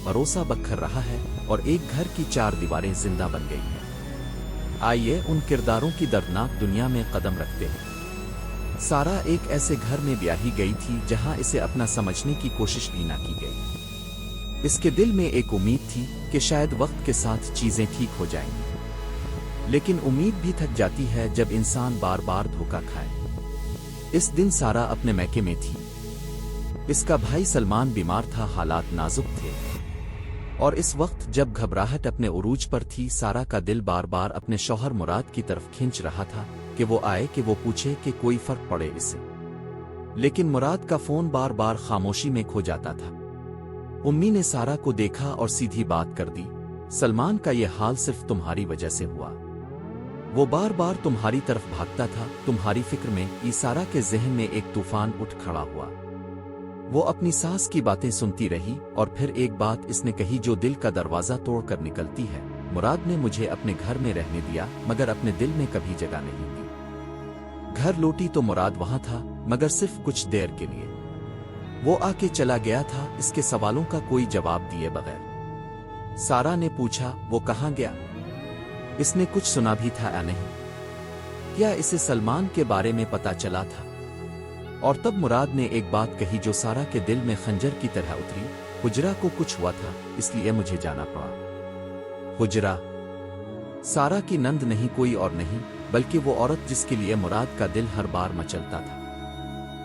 भरोसा बखर रहा है और एक घर की 4 दीवारें जिंदा बन गई हैं। आइए उन किरदारों की दर्दनाक दुनिया में कदम रखते हैं। सारा एक ऐसे घर में ब्याही गई थी जहां इसे अपना समझने की कोशिश भी ना की गई। इसके दिल में एक उम्मीद थी कि शायद वक्त के साथ चीजें ठीक हो जाएंगी, लेकिन उम्मीद भी थक जाती है जब इंसान बार बार धोखा खाए। इस दिन सारा अपने मैके में थी। इसका भाई सलमान बीमार था, हालात नाजुक थे, और इस वक्त जब घबराहट अपने उरूज पर थी, सारा का दिल बार बार अपने शौहर मुराद की तरफ खींच रहा था कि वो आए, कि वो पूछे कि कोई फर्क पड़े इसे। लेकिन मुराद का फोन बार बार खामोशी में खो जाता था। उम्मी ने सारा को देखा और सीधी बात कर दी, सलमान का ये हाल सिर्फ तुम्हारी वजह से हुआ। वो बार बार तुम्हारी तरफ भागता था, तुम्हारी फिक्र में। सारा के जहन में एक तूफान उठ खड़ा हुआ। वो अपनी सास की बातें सुनती रही और फिर एक बात इसने कही जो दिल का दरवाजा तोड़कर निकलती है, मुराद ने मुझे अपने घर में रहने दिया मगर अपने दिल में कभी जगह नहीं दी। घर लौटी तो मुराद वहां था, मगर सिर्फ कुछ देर के लिए। वो आके चला गया था, इसके सवालों का कोई जवाब दिए बगैर। सारा ने पूछा, वो कहाँ गया? इसने कुछ सुना भी था या नहीं? क्या इसे सलमान के बारे में पता चला था? और तब मुराद ने एक बात कही जो सारा के दिल में खंजर की तरह उतरी, हुजरा को कुछ हुआ था इसलिए मुझे जाना पड़ा। हुजरा सारा की नंद नहीं, कोई और नहीं, बल्कि वो औरत जिसके लिए मुराद का दिल हर बार मचलता था।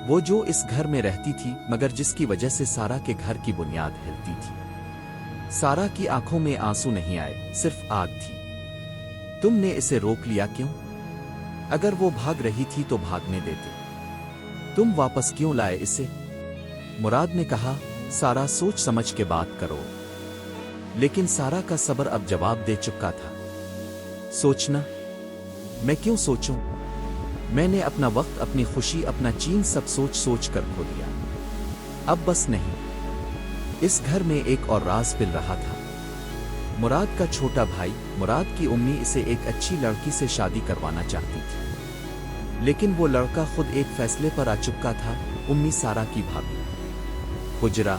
वो जो इस घर में रहती थी मगर जिसकी वजह से सारा के घर की बुनियाद हिलती थी। सारा की आंखों में आंसू नहीं आए, सिर्फ आग थी। तुमने इसे रोक लिया क्यों? अगर वो भाग रही थी तो भागने देते। तुम वापस क्यों लाए इसे? मुराद ने कहा, सारा सोच समझ के बात करो। लेकिन सारा का सब्र अब जवाब दे चुका था। सोचना? मैं क्यों सोचूं? मैंने अपना वक्त, अपनी खुशी, अपना चैन सब सोच सोच कर खो दिया। अब बस नहीं। इस घर में एक और राज पिल रहा था। मुराद का छोटा भाई, मुराद की उम्मी इसे एक अच्छी लड़की से शादी करवाना चाहती थी, लेकिन वो लड़का खुद एक फैसले पर आ चुका था, उम्मी सारा की भाभी। हुजरा,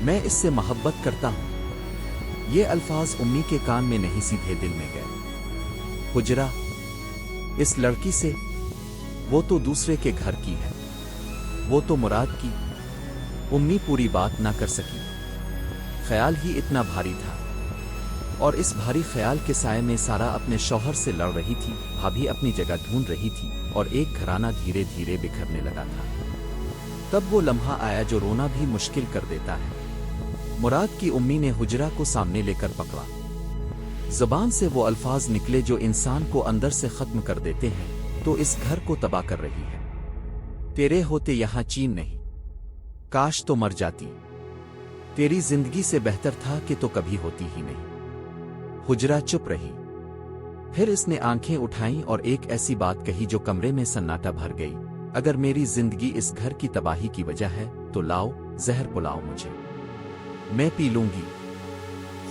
मैं इससे मोहब्बत करता हूं। ये अल्फाज उम्मी के कान में नहीं, सीधे दिल में गए। हुजरा, इस लड़की से? वो तो दूसरे के घर की है। वो तो मुराद की। उम्मी पूरी बात ना कर सकी। ख्याल ही इतना भारी था, और इस भारी ख्याल के साए में सारा अपने शौहर से लड़ रही थी, भाभी अपनी जगह ढूंढ रही थी, और एक घराना धीरे धीरे बिखरने लगा था। तब वो लम्हा आया जो रोना भी मुश्किल कर देता है। मुराद की उम्मी ने हुजरा को सामने लेकर पकड़ा। ज़बान से वो अल्फाज निकले जो इंसान को अंदर से खत्म कर देते हैं, तो इस घर को तबाह कर रही है। तेरे होते यहां चैन नहीं, काश तो मर जाती। तेरी जिंदगी से बेहतर था कि तो कभी होती ही नहीं। हुजरा चुप रही। फिर इसने आंखें उठाईं और एक ऐसी बात कही जो कमरे में सन्नाटा भर गई, अगर मेरी जिंदगी इस घर की तबाही की वजह है तो लाओ, जहर पिलाओ मुझे, मैं पी लूंगी।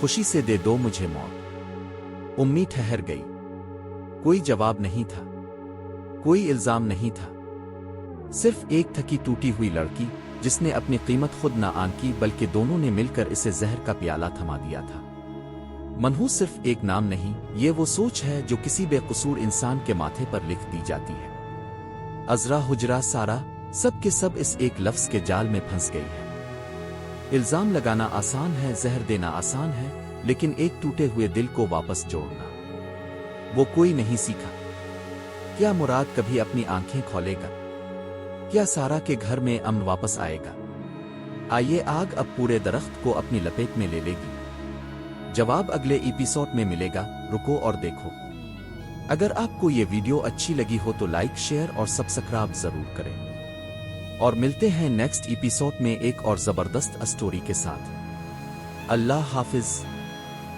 खुशी से दे दो मुझे मौत। उम्मी ठहर गई। कोई जवाब नहीं था, कोई इल्जाम नहीं था, सिर्फ एक थकी टूटी हुई लड़की जिसने अपनी कीमत खुद ना आंकी, बल्कि दोनों ने मिलकर इसे जहर का प्याला थमा दिया था। मनहूस सिर्फ एक नाम नहीं, ये वो सोच है जो किसी बेकसूर इंसान के माथे पर लिख दी जाती है। अजरा, हुजरा, सारा, सब के सब इस एक लफ्ज के जाल में फंस गई है। इल्जाम लगाना आसान है, जहर देना आसान है, लेकिन एक टूटे हुए दिल को वापस जोड़ना, वो कोई नहीं सीखा। क्या मुराद कभी अपनी आंखें खोलेगा? क्या सारा के घर में अमन वापस आएगा? आइए, आग अब पूरे दरख्त को अपनी लपेट में ले लेगी। जवाब अगले एपिसोड में मिलेगा। रुको और देखो। अगर आपको ये वीडियो अच्छी लगी हो तो लाइक, शेयर और सब्सक्राइब जरूर करें। और मिलते हैं नेक्स्ट एपिसोड में एक और जबरदस्त स्टोरी के साथ। अल्लाह हाफिज।